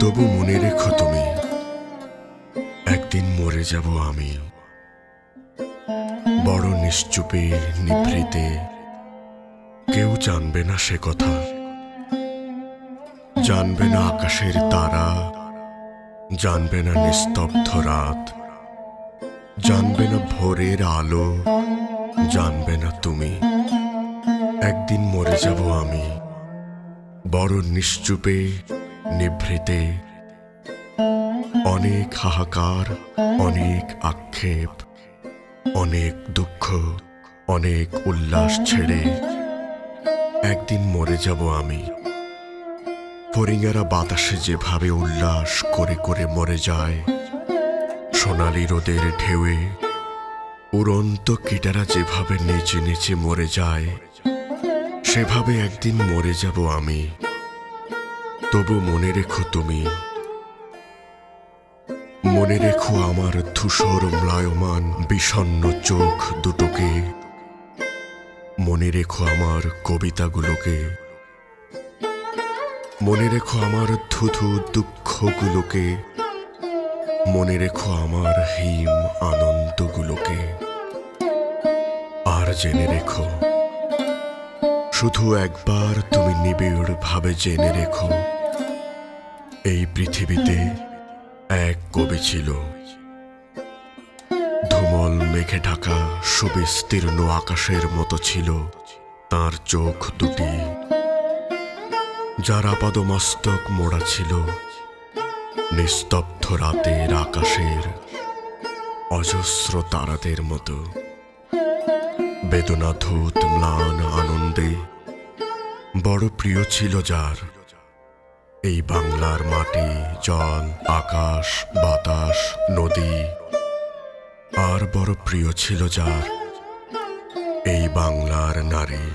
তবু মনে রেখো তুমি, একদিন মরে যাব আমি। বড় নিশ্চুপে নিভৃতে, কেউ জানবে না সে কথা। জানবে না আকাশের তারা, জানবে না নিস্তব্ধ রাত, জানবে না ভোরের আলো, জানবে না তুমি। একদিন মরে যাব আমি, বড় নিশ্চুপে নিভৃতে। অনেক হাহাকার, অনেক আক্ষেপ, অনেক দুঃখ, অনেক উল্লাস ছেড়ে একদিন মরে যাব আমি। ফড়িংয়েরা বাতাসে যেভাবে উল্লাস করে করে মরে যায়, সোনালি রোদের ঢেউয়ে উড়ন্ত কীটারা যেভাবে নেচে নেচে মরে যায়, সেভাবে একদিন মরে যাব আমি। তবু মনে রেখো তুমি, মনে রেখো আমার ধূসর ম্লায়মান বিষণ্ণ চোখ দুটোকে। মনে রেখো আমার কবিতাগুলোকে, মনে রেখো আমার ধুধু দুঃখগুলোকে, মনে রেখো আমার হিম আনন্দগুলোকে। আর জেনে রেখো, শুধু একবার তুমি নিবিড় ভাবে জেনে রেখো, এই পৃথিবীতে এক কবি ছিল। ধুমল মেঘে ঢাকা সুবিস্তীর্ণ আকাশের মতো ছিল তার চোখ দুটি, যার আপাদমস্তক মোড়া ছিল নিস্তব্ধ রাতের আকাশের অজস্র তারাদের মতো। বেদনাধূত ম্লান আনন্দে বড় প্রিয় ছিল যার এই বাংলার মাটি, জল, আকাশ, বাতাস, নদী। আর বড় প্রিয় ছিল যার এই বাংলার নারী।